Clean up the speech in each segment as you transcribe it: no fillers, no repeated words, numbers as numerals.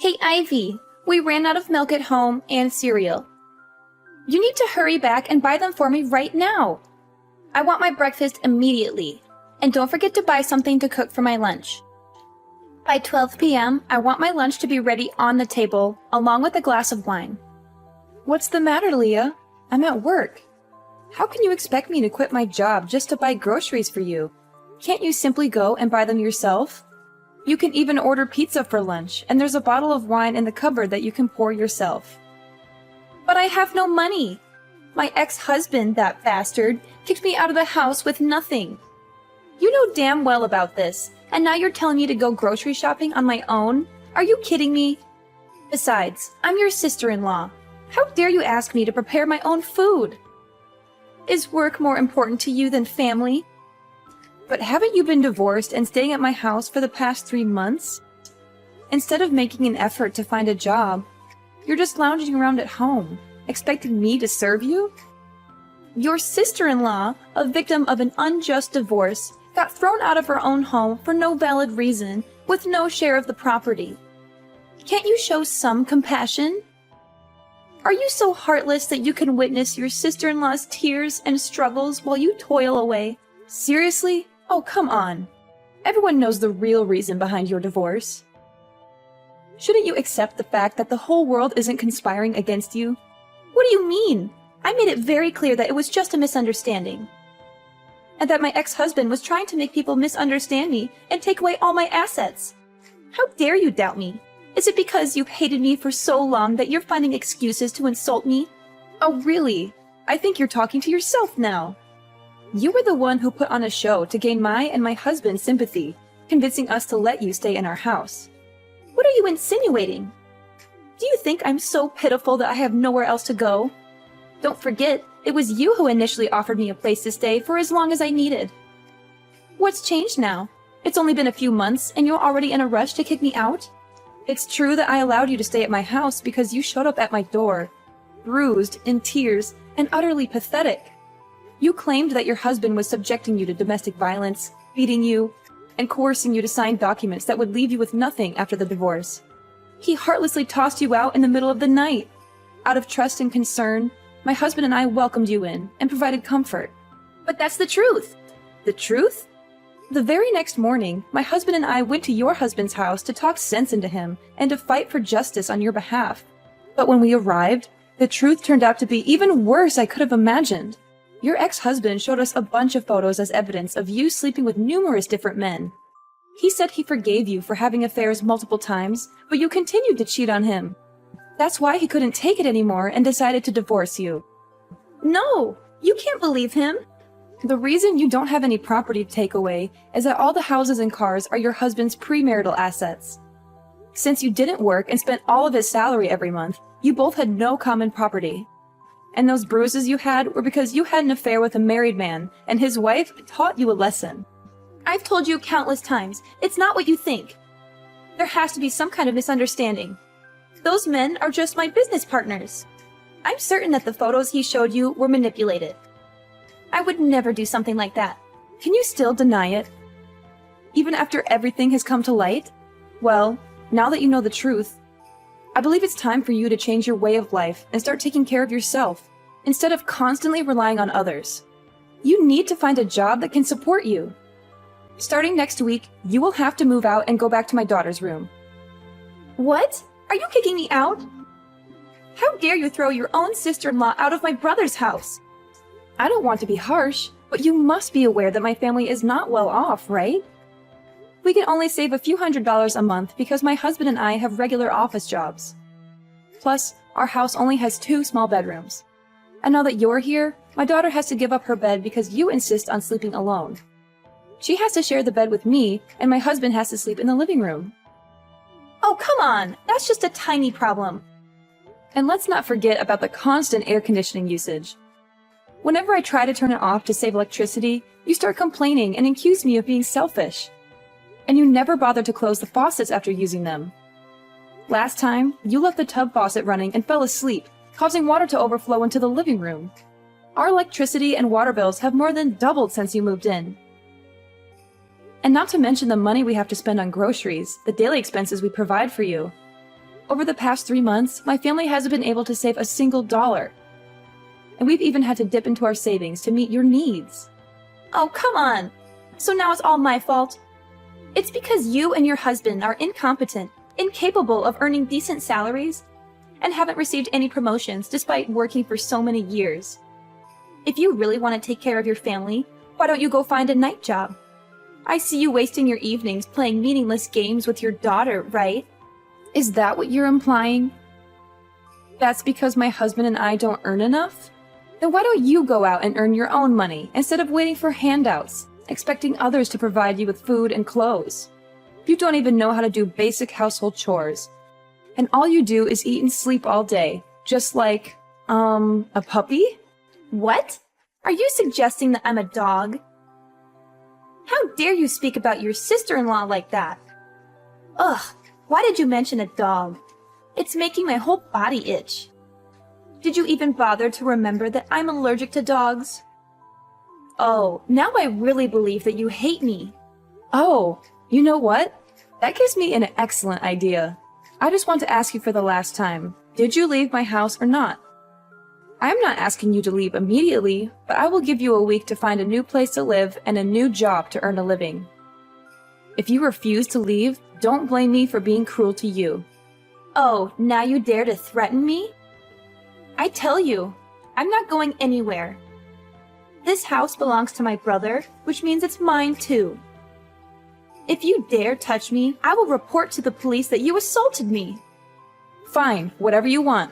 Hey, Ivy, we ran out of milk at home and cereal. You need to hurry back and buy them for me right now. I want my breakfast immediately. And don't forget to buy something to cook for my lunch. By 12 p.m., I want my lunch to be ready on the table, along with a glass of wine. What's the matter, Leah? I'm at work. How can you expect me to quit my job just to buy groceries for you? Can't you simply go and buy them yourself? You can even order pizza for lunch, and there's a bottle of wine in the cupboard that you can pour yourself. But I have no money. My ex-husband, that bastard, kicked me out of the house with nothing. You know damn well about this, and now you're telling me to go grocery shopping on my own? Are you kidding me? Besides, I'm your sister-in-law. How dare you ask me to prepare my own food? Is work more important to you than family? But haven't you been divorced and staying at my house for the past 3 months? Instead of making an effort to find a job, you're just lounging around at home, expecting me to serve you? Your sister-in-law, a victim of an unjust divorce, got thrown out of her own home for no valid reason, with no share of the property. Can't you show some compassion? Are you so heartless that you can witness your sister-in-law's tears and struggles while you toil away? Seriously? Oh, come on. Everyone knows the real reason behind your divorce. Shouldn't you accept the fact that the whole world isn't conspiring against you? What do you mean? I made it very clear that it was just a misunderstanding. And that my ex-husband was trying to make people misunderstand me and take away all my assets. How dare you doubt me? Is it because you've hated me for so long that you're finding excuses to insult me? Oh, really? I think you're talking to yourself now. You were the one who put on a show to gain my and my husband's sympathy, convincing us to let you stay in our house. What are you insinuating? Do you think I'm so pitiful that I have nowhere else to go? Don't forget, it was you who initially offered me a place to stay for as long as I needed. What's changed now? It's only been a few months and you're already in a rush to kick me out? It's true that I allowed you to stay at my house because you showed up at my door, bruised, in tears, and utterly pathetic. You claimed that your husband was subjecting you to domestic violence, beating you, and coercing you to sign documents that would leave you with nothing after the divorce. He heartlessly tossed you out in the middle of the night. Out of trust and concern, my husband and I welcomed you in and provided comfort. But that's the truth. The truth? The very next morning, my husband and I went to your husband's house to talk sense into him and to fight for justice on your behalf. But when we arrived, the truth turned out to be even worse I could have imagined. Your ex-husband showed us a bunch of photos as evidence of you sleeping with numerous different men. He said he forgave you for having affairs multiple times, but you continued to cheat on him. That's why he couldn't take it anymore and decided to divorce you. No, you can't believe him. The reason you don't have any property to take away is that all the houses and cars are your husband's premarital assets. Since you didn't work and spent all of his salary every month, you both had no common property. And those bruises you had were because you had an affair with a married man, and his wife taught you a lesson. I've told you countless times, it's not what you think. There has to be some kind of misunderstanding. Those men are just my business partners. I'm certain that the photos he showed you were manipulated. I would never do something like that. Can you still deny it? Even after everything has come to light? Well, now that you know the truth, I believe it's time for you to change your way of life and start taking care of yourself, instead of constantly relying on others. You need to find a job that can support you. Starting next week, you will have to move out and go back to my daughter's room. What? Are you kicking me out? How dare you throw your own sister-in-law out of my brother's house? I don't want to be harsh, but you must be aware that my family is not well off, right? We can only save a few $100s a month because my husband and I have regular office jobs. Plus, our house only has 2 small bedrooms. And now that you're here, my daughter has to give up her bed because you insist on sleeping alone. She has to share the bed with me, and my husband has to sleep in the living room. Oh, come on! That's just a tiny problem. And let's not forget about the constant air conditioning usage. Whenever I try to turn it off to save electricity, you start complaining and accuse me of being selfish. And you never bother to close the faucets after using them. Last time, you left the tub faucet running and fell asleep, causing water to overflow into the living room. Our electricity and water bills have more than doubled since you moved in. And not to mention the money we have to spend on groceries, the daily expenses we provide for you. Over the past 3 months, my family hasn't been able to save a single dollar. And we've even had to dip into our savings to meet your needs. Oh, come on. So now it's all my fault? It's because you and your husband are incompetent, incapable of earning decent salaries, and haven't received any promotions despite working for so many years. If you really want to take care of your family, why don't you go find a night job? I see you wasting your evenings playing meaningless games with your daughter, right? Is that what you're implying? That's because my husband and I don't earn enough? Then why don't you go out and earn your own money instead of waiting for handouts, expecting others to provide you with food and clothes? You don't even know how to do basic household chores. And all you do is eat and sleep all day, just like, a puppy? What? Are you suggesting that I'm a dog? How dare you speak about your sister-in-law like that? Ugh, why did you mention a dog? It's making my whole body itch. Did you even bother to remember that I'm allergic to dogs? Oh, now I really believe that you hate me. Oh, you know what? That gives me an excellent idea. I just want to ask you for the last time. Did you leave my house or not? I'm not asking you to leave immediately, but I will give you a week to find a new place to live and a new job to earn a living. If you refuse to leave, don't blame me for being cruel to you. Oh, now you dare to threaten me? I tell you, I'm not going anywhere. This house belongs to my brother, which means it's mine too. If you dare touch me, I will report to the police that you assaulted me. Fine, whatever you want.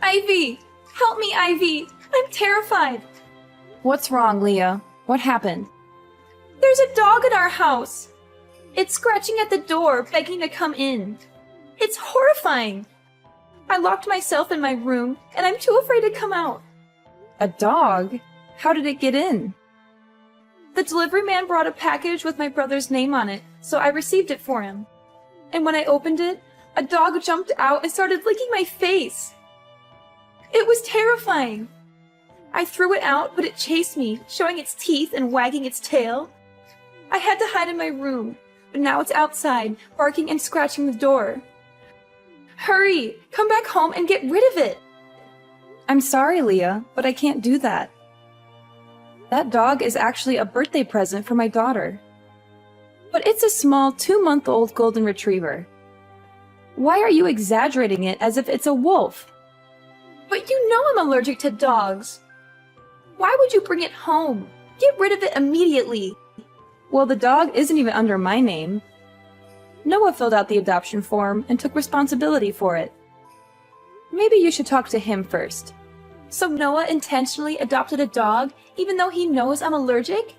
Ivy! Help me, Ivy! I'm terrified! What's wrong, Leah? What happened? There's a dog in our house! It's scratching at the door, begging to come in. It's horrifying! I locked myself in my room, and I'm too afraid to come out. A dog? How did it get in? The delivery man brought a package with my brother's name on it, so I received it for him. And when I opened it, a dog jumped out and started licking my face. It was terrifying. I threw it out, but it chased me, showing its teeth and wagging its tail. I had to hide in my room, but now it's outside, barking and scratching the door. Hurry! Come back home and get rid of it! I'm sorry, Leah, but I can't do that. That dog is actually a birthday present for my daughter. But it's a small 2-month-old golden retriever. Why are you exaggerating it as if it's a wolf? But you know I'm allergic to dogs. Why would you bring it home? Get rid of it immediately. Well, the dog isn't even under my name. Noah filled out the adoption form and took responsibility for it. Maybe you should talk to him first. So Noah intentionally adopted a dog even though he knows I'm allergic?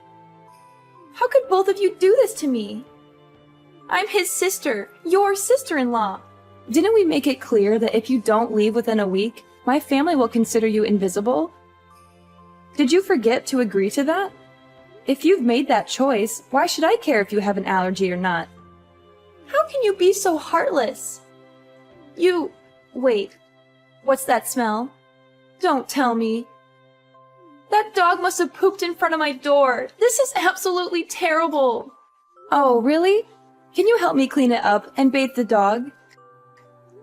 How could both of you do this to me? I'm his sister, your sister-in-law. Didn't we make it clear that if you don't leave within a week, my family will consider you invisible? Did you forget to agree to that? If you've made that choice, why should I care if you have an allergy or not? How can you be so heartless? Wait, what's that smell? Don't tell me. That dog must have pooped in front of my door. This is absolutely terrible. Oh, really? Can you help me clean it up and bathe the dog?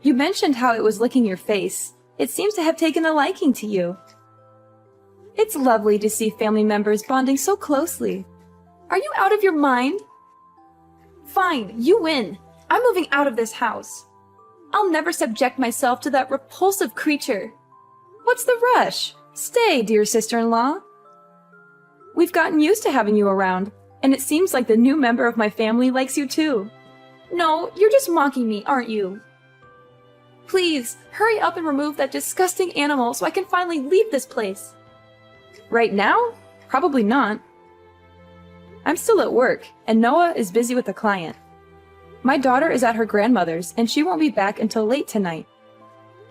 You mentioned how it was licking your face. It seems to have taken a liking to you. It's lovely to see family members bonding so closely. Are you out of your mind? Fine, you win. I'm moving out of this house. I'll never subject myself to that repulsive creature. What's the rush? Stay, dear sister-in-law. We've gotten used to having you around, and it seems like the new member of my family likes you too. No, you're just mocking me, aren't you? Please, hurry up and remove that disgusting animal so I can finally leave this place. Right now? Probably not. I'm still at work, and Noah is busy with a client. My daughter is at her grandmother's, and she won't be back until late tonight.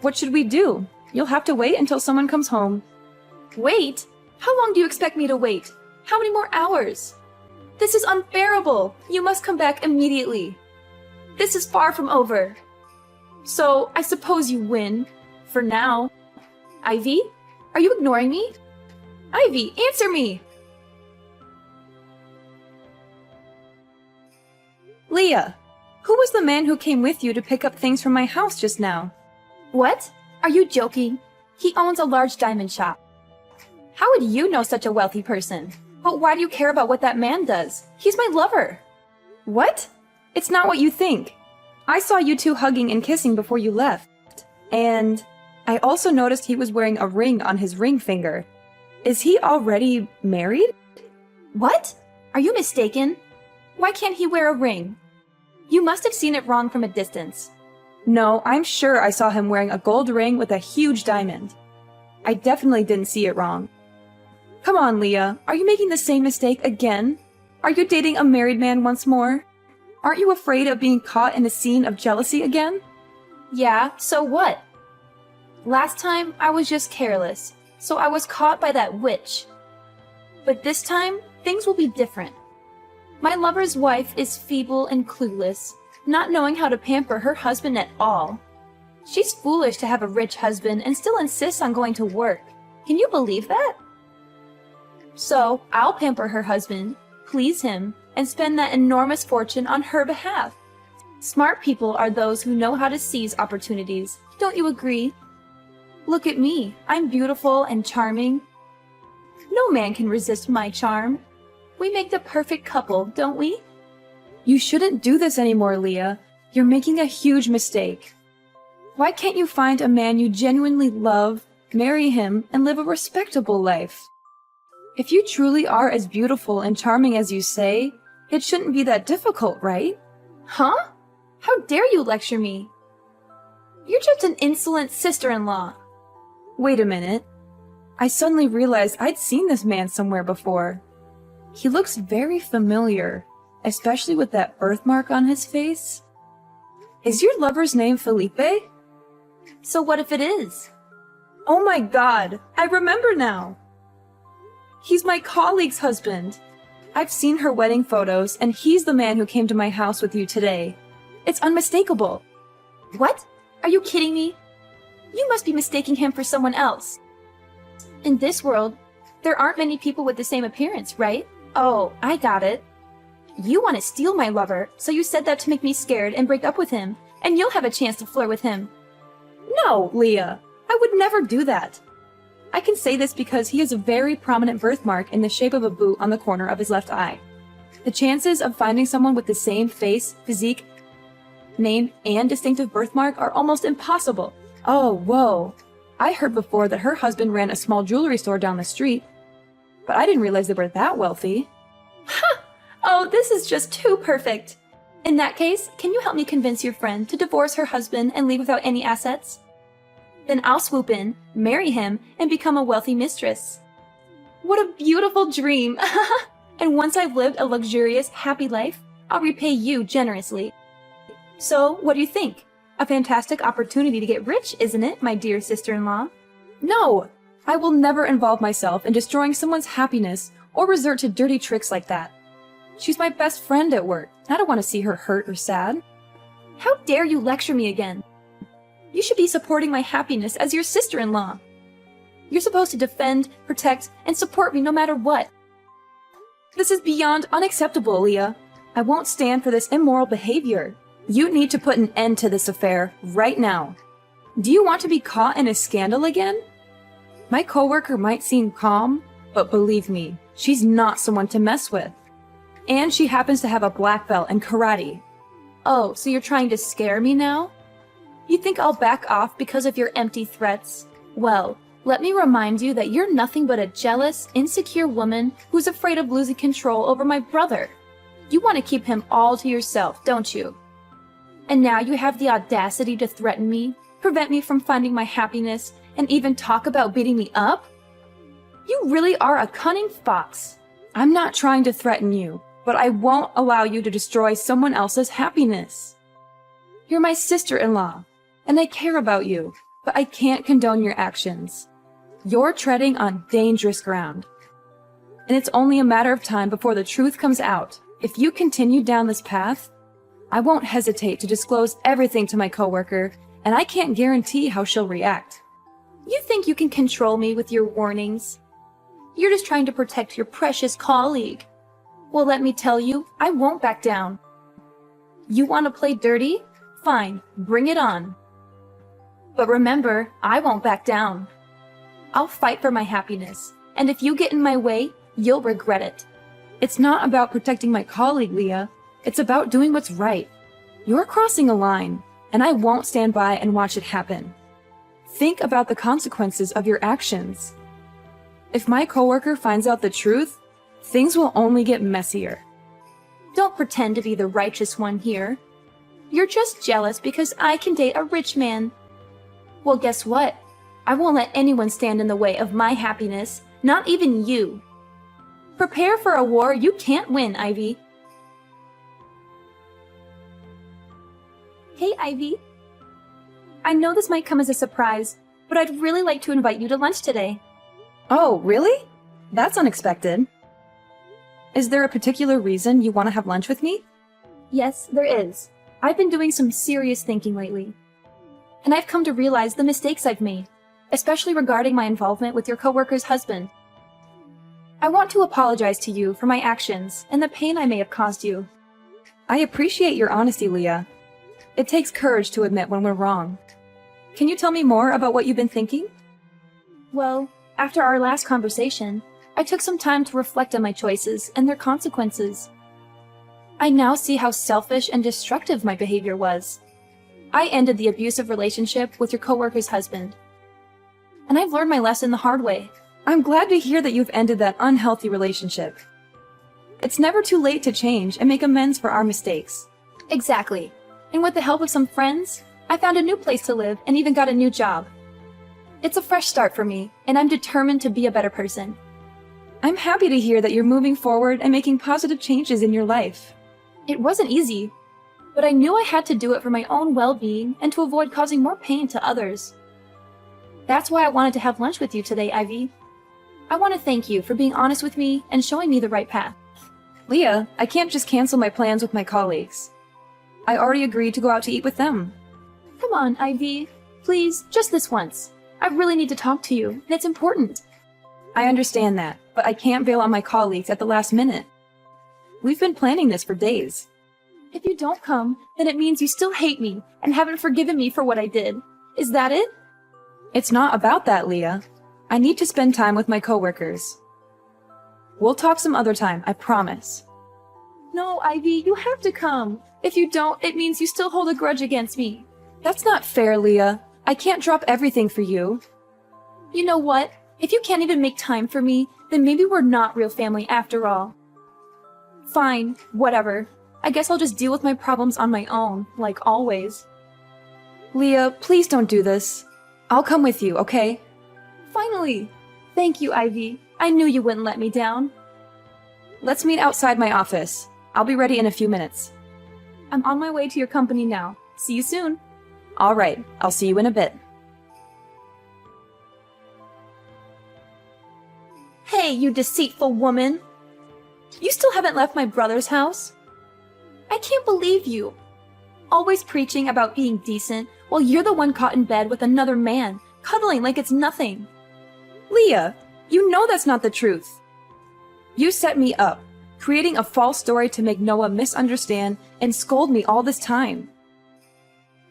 What should we do? You'll have to wait until someone comes home. Wait? How long do you expect me to wait? How many more hours? This is unbearable. You must come back immediately. This is far from over. So, I suppose you win. For now. Ivy? Are you ignoring me? Ivy, answer me! Leah, who was the man who came with you to pick up things from my house just now? What? Are you joking? He owns a large diamond shop. How would you know such a wealthy person? But why do you care about what that man does? He's my lover. What? It's not what you think. I saw you two hugging and kissing before you left. And I also noticed he was wearing a ring on his ring finger. Is he already married? What? Are you mistaken? Why can't he wear a ring? You must have seen it wrong from a distance. No, I'm sure I saw him wearing a gold ring with a huge diamond. I definitely didn't see it wrong. Come on, Leah, are you making the same mistake again? Are you dating a married man once more? Aren't you afraid of being caught in a scene of jealousy again? Yeah, so what? Last time, I was just careless, so I was caught by that witch. But this time, things will be different. My lover's wife is feeble and clueless, not knowing how to pamper her husband at all. She's foolish to have a rich husband and still insists on going to work. Can you believe that? So, I'll pamper her husband, please him, and spend that enormous fortune on her behalf. Smart people are those who know how to seize opportunities. Don't you agree? Look at me. I'm beautiful and charming. No man can resist my charm. We make the perfect couple, don't we? You shouldn't do this anymore, Leah. You're making a huge mistake. Why can't you find a man you genuinely love, marry him, and live a respectable life? If you truly are as beautiful and charming as you say, it shouldn't be that difficult, right? Huh? How dare you lecture me? You're just an insolent sister-in-law. Wait a minute. I suddenly realized I'd seen this man somewhere before. He looks very familiar, especially with that birthmark on his face. Is your lover's name Felipe? So what if it is? Oh my god, I remember now. He's my colleague's husband. I've seen her wedding photos, and he's the man who came to my house with you today. It's unmistakable. What? Are you kidding me? You must be mistaking him for someone else. In this world, there aren't many people with the same appearance, right? Oh, I got it. You want to steal my lover, so you said that to make me scared and break up with him, and you'll have a chance to flirt with him. No, Leah, I would never do that. I can say this because he has a very prominent birthmark in the shape of a boot on the corner of his left eye. The chances of finding someone with the same face, physique, name, and distinctive birthmark are almost impossible. Oh, whoa. I heard before that her husband ran a small jewelry store down the street, but I didn't realize they were that wealthy. Ha! Oh, this is just too perfect. In that case, can you help me convince your friend to divorce her husband and leave without any assets? Then I'll swoop in, marry him, and become a wealthy mistress. What a beautiful dream! And once I've lived a luxurious, happy life, I'll repay you generously. So, what do you think? A fantastic opportunity to get rich, isn't it, my dear sister-in-law? No! I will never involve myself in destroying someone's happiness or resort to dirty tricks like that. She's my best friend at work. I don't want to see her hurt or sad. How dare you lecture me again? You should be supporting my happiness as your sister-in-law. You're supposed to defend, protect, and support me no matter what. This is beyond unacceptable, Leah. I won't stand for this immoral behavior. You need to put an end to this affair right now. Do you want to be caught in a scandal again? My coworker might seem calm, but believe me, she's not someone to mess with. And she happens to have a black belt in karate. Oh, so you're trying to scare me now? You think I'll back off because of your empty threats? Well, let me remind you that you're nothing but a jealous, insecure woman who's afraid of losing control over my brother. You want to keep him all to yourself, don't you? And now you have the audacity to threaten me, prevent me from finding my happiness, and even talk about beating me up? You really are a cunning fox. I'm not trying to threaten you, but I won't allow you to destroy someone else's happiness. You're my sister-in-law, and I care about you, but I can't condone your actions. You're treading on dangerous ground. And it's only a matter of time before the truth comes out. If you continue down this path, I won't hesitate to disclose everything to my coworker, and I can't guarantee how she'll react. You think you can control me with your warnings? You're just trying to protect your precious colleague. Well, let me tell you, I won't back down. You want to play dirty? Fine, bring it on. But remember, I won't back down. I'll fight for my happiness, and if you get in my way, you'll regret it. It's not about protecting my colleague, Leah. It's about doing what's right. You're crossing a line, and I won't stand by and watch it happen. Think about the consequences of your actions. If my coworker finds out the truth, things will only get messier. Don't pretend to be the righteous one here. You're just jealous because I can date a rich man. Well, guess what? I won't let anyone stand in the way of my happiness, not even you. Prepare for a war you can't win, Ivy. Hey, Ivy. I know this might come as a surprise, but I'd really like to invite you to lunch today. Oh, really? That's unexpected. Is there a particular reason you want to have lunch with me? Yes, there is. I've been doing some serious thinking lately. And I've come to realize the mistakes I've made, especially regarding my involvement with your coworker's husband. I want to apologize to you for my actions and the pain I may have caused you. I appreciate your honesty, Leah. It takes courage to admit when we're wrong. Can you tell me more about what you've been thinking? Well, after our last conversation, I took some time to reflect on my choices and their consequences. I now see how selfish and destructive my behavior was. I ended the abusive relationship with your coworker's husband. And I've learned my lesson the hard way. I'm glad to hear that you've ended that unhealthy relationship. It's never too late to change and make amends for our mistakes. Exactly. And with the help of some friends, I found a new place to live and even got a new job. It's a fresh start for me, and I'm determined to be a better person. I'm happy to hear that you're moving forward and making positive changes in your life. It wasn't easy, but I knew I had to do it for my own well-being and to avoid causing more pain to others. That's why I wanted to have lunch with you today, Ivy. I want to thank you for being honest with me and showing me the right path. Leah, I can't just cancel my plans with my colleagues. I already agreed to go out to eat with them. Come on, Ivy. Please, just this once. I really need to talk to you, and it's important. I understand that, but I can't bail on my colleagues at the last minute. We've been planning this for days. If you don't come, then it means you still hate me and haven't forgiven me for what I did. Is that it? It's not about that, Leah. I need to spend time with my coworkers. We'll talk some other time, I promise. No, Ivy, you have to come. If you don't, it means you still hold a grudge against me. That's not fair, Leah. I can't drop everything for you. You know what? If you can't even make time for me, then maybe we're not real family after all. Fine, whatever. I guess I'll just deal with my problems on my own, like always. Leah, please don't do this. I'll come with you, okay? Finally! Thank you, Ivy. I knew you wouldn't let me down. Let's meet outside my office. I'll be ready in a few minutes. I'm on my way to your company now. See you soon. All right, I'll see you in a bit. Hey, you deceitful woman! You still haven't left my brother's house? I can't believe you. Always preaching about being decent while you're the one caught in bed with another man, cuddling like it's nothing. Leah, you know that's not the truth. You set me up, creating a false story to make Noah misunderstand and scold me all this time.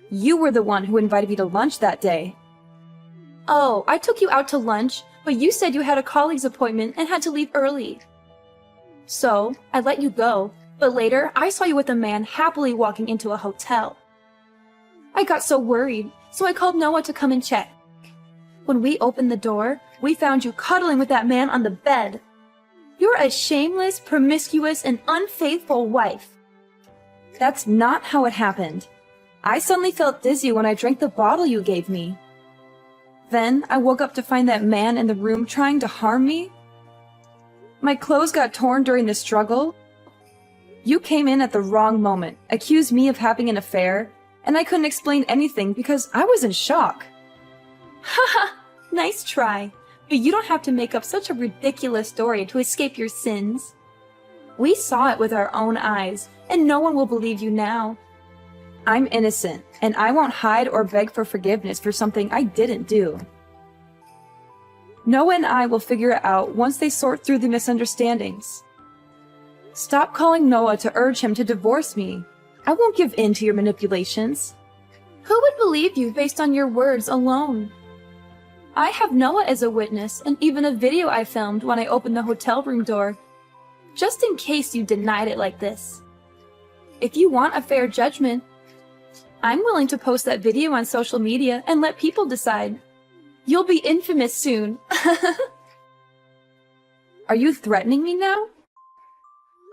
You were the one who invited me to lunch that day. Oh, I took you out to lunch, but you said you had a colleague's appointment and had to leave early. So, I let you go, but later I saw you with a man happily walking into a hotel. I got so worried, so I called Noah to come and check. When we opened the door, we found you cuddling with that man on the bed. You're a shameless, promiscuous, and unfaithful wife. That's not how it happened. I suddenly felt dizzy when I drank the bottle you gave me. Then I woke up to find that man in the room trying to harm me. My clothes got torn during the struggle. You came in at the wrong moment, accused me of having an affair, and I couldn't explain anything because I was in shock. Haha, nice try. But you don't have to make up such a ridiculous story to escape your sins. We saw it with our own eyes, and no one will believe you now. I'm innocent, and I won't hide or beg for forgiveness for something I didn't do. Noah and I will figure it out once they sort through the misunderstandings. Stop calling Noah to urge him to divorce me. I won't give in to your manipulations. Who would believe you based on your words alone? I have Noah as a witness and even a video I filmed when I opened the hotel room door, just in case you denied it like this. If you want a fair judgment, I'm willing to post that video on social media and let people decide. You'll be infamous soon. Are you threatening me now?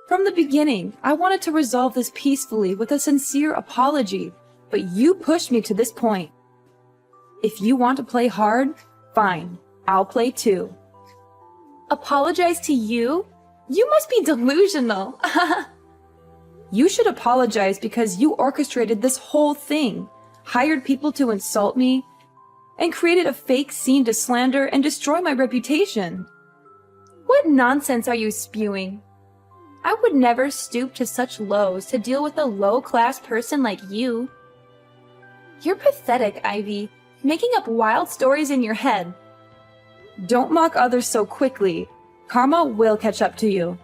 From the beginning, I wanted to resolve this peacefully with a sincere apology, but you pushed me to this point. If you want to play hard, fine, I'll play too. Apologize to you? You must be delusional. You should apologize because you orchestrated this whole thing, hired people to insult me, and created a fake scene to slander and destroy my reputation. What nonsense are you spewing? I would never stoop to such lows to deal with a low-class person like you. You're pathetic, Ivy, making up wild stories in your head. Don't mock others so quickly. Karma will catch up to you.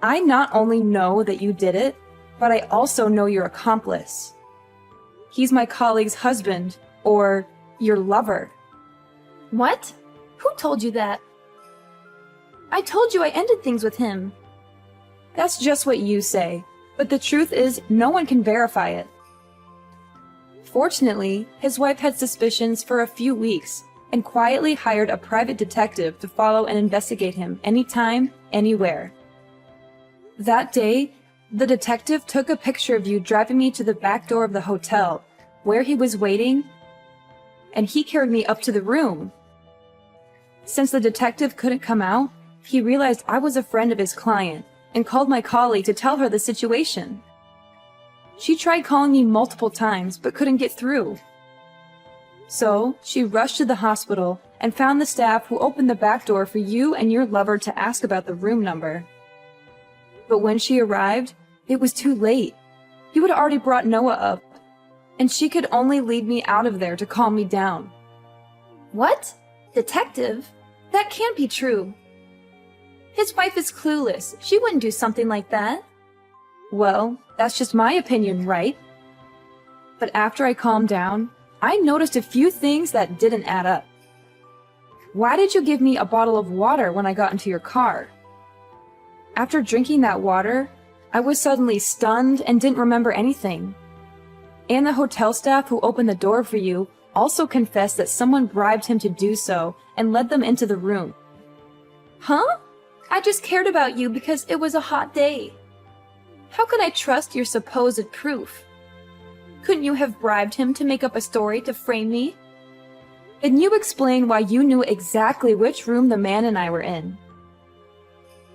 I not only know that you did it, but I also know your accomplice. He's my colleague's husband, or your lover. What? Who told you that? I told you I ended things with him. That's just what you say, but the truth is no one can verify it. Fortunately, his wife had suspicions for a few weeks and quietly hired a private detective to follow and investigate him anytime, anywhere. That day, the detective took a picture of you driving me to the back door of the hotel, where he was waiting, and he carried me up to the room. Since the detective couldn't come out, he realized I was a friend of his client and called my colleague to tell her the situation. She tried calling me multiple times but couldn't get through. So she rushed to the hospital and found the staff who opened the back door for you and your lover to ask about the room number. But when she arrived, it was too late. You had already brought Noah up, and she could only lead me out of there to calm me down. What? Detective? That can't be true. His wife is clueless. She wouldn't do something like that. Well, that's just my opinion, right? But after I calmed down, I noticed a few things that didn't add up. Why did you give me a bottle of water when I got into your car? After drinking that water, I was suddenly stunned and didn't remember anything. And the hotel staff who opened the door for you also confessed that someone bribed him to do so and led them into the room. Huh? I just cared about you because it was a hot day. How can I trust your supposed proof? Couldn't you have bribed him to make up a story to frame me? Then you explain why you knew exactly which room the man and I were in.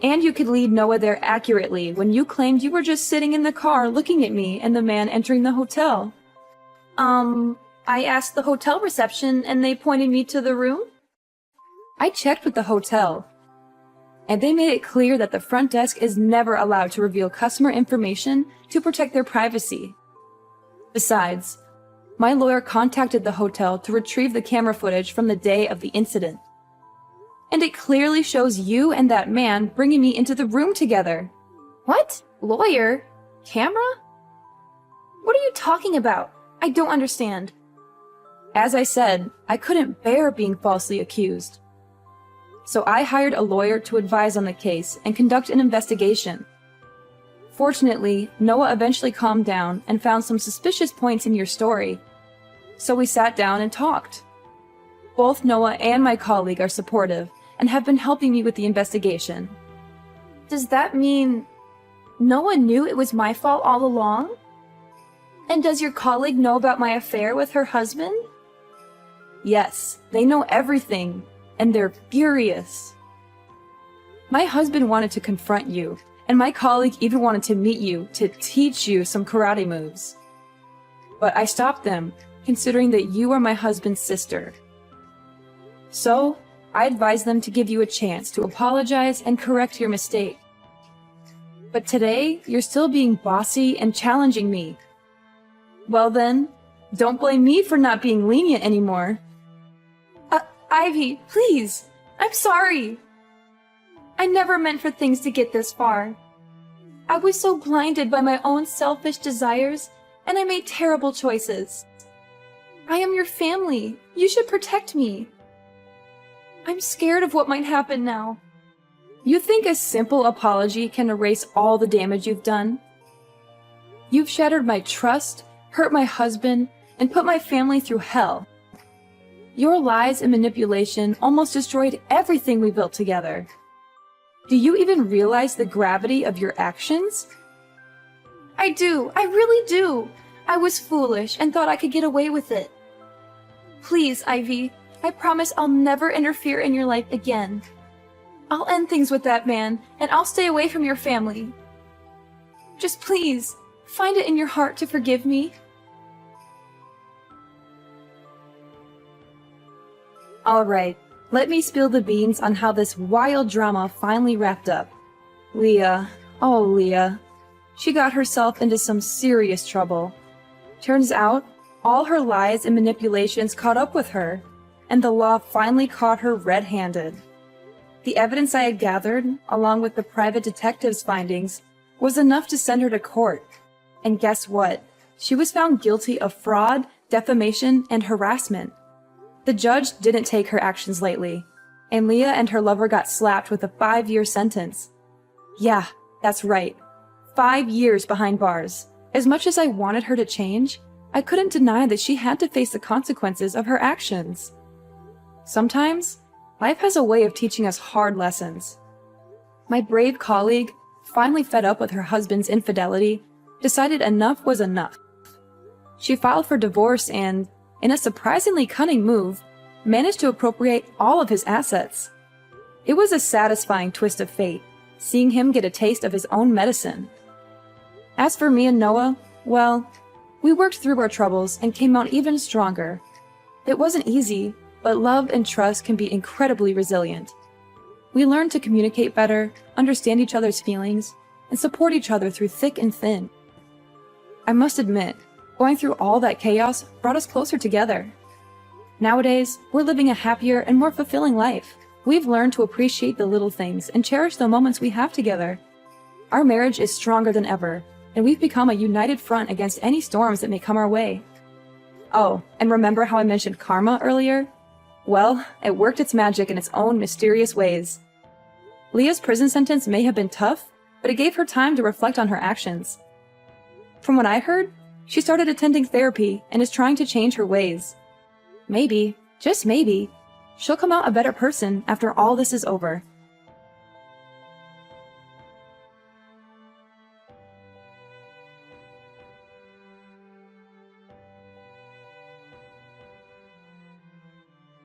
And you could lead Noah there accurately when you claimed you were just sitting in the car looking at me and the man entering the hotel. I asked the hotel reception and they pointed me to the room? I checked with the hotel, and they made it clear that the front desk is never allowed to reveal customer information to protect their privacy. Besides, my lawyer contacted the hotel to retrieve the camera footage from the day of the incident. And it clearly shows you and that man bringing me into the room together. What? Lawyer? Camera? What are you talking about? I don't understand. As I said, I couldn't bear being falsely accused. So I hired a lawyer to advise on the case and conduct an investigation. Fortunately, Noah eventually calmed down and found some suspicious points in your story. So we sat down and talked. Both Noah and my colleague are supportive and have been helping me with the investigation. Does that mean Noah knew it was my fault all along? And does your colleague know about my affair with her husband? Yes, they know everything, and they're furious. My husband wanted to confront you, and my colleague even wanted to meet you to teach you some karate moves. But I stopped them, considering that you are my husband's sister. So, I advised them to give you a chance to apologize and correct your mistake. But today, you're still being bossy and challenging me. Well then, don't blame me for not being lenient anymore. Ivy, please! I'm sorry! I never meant for things to get this far. I was so blinded by my own selfish desires, and I made terrible choices. I am your family. You should protect me. I'm scared of what might happen now. You think a simple apology can erase all the damage you've done? You've shattered my trust, hurt my husband, and put my family through hell. Your lies and manipulation almost destroyed everything we built together. Do you even realize the gravity of your actions? I do. I really do. I was foolish and thought I could get away with it. Please, Ivy, I promise I'll never interfere in your life again. I'll end things with that man, and I'll stay away from your family. Just please, find it in your heart to forgive me. Alright, let me spill the beans on how this wild drama finally wrapped up. Leah, oh Leah, she got herself into some serious trouble. Turns out, all her lies and manipulations caught up with her, and the law finally caught her red-handed. The evidence I had gathered, along with the private detective's findings, was enough to send her to court. And guess what? She was found guilty of fraud, defamation, and harassment. The judge didn't take her actions lightly, and Leah and her lover got slapped with a 5-year sentence. Yeah, that's right. 5 years behind bars. As much as I wanted her to change, I couldn't deny that she had to face the consequences of her actions. Sometimes, life has a way of teaching us hard lessons. My brave colleague, finally fed up with her husband's infidelity, decided enough was enough. She filed for divorce and, in a surprisingly cunning move, managed to appropriate all of his assets. It was a satisfying twist of fate, seeing him get a taste of his own medicine. As for me and Noah, well, we worked through our troubles and came out even stronger. It wasn't easy, but love and trust can be incredibly resilient. We learned to communicate better, understand each other's feelings, and support each other through thick and thin. I must admit, going through all that chaos brought us closer together. Nowadays, we're living a happier and more fulfilling life. We've learned to appreciate the little things and cherish the moments we have together. Our marriage is stronger than ever, and we've become a united front against any storms that may come our way. Oh, and remember how I mentioned karma earlier? Well, it worked its magic in its own mysterious ways. Leah's prison sentence may have been tough, but it gave her time to reflect on her actions. From what I heard, she started attending therapy and is trying to change her ways. Maybe, just maybe, she'll come out a better person after all this is over.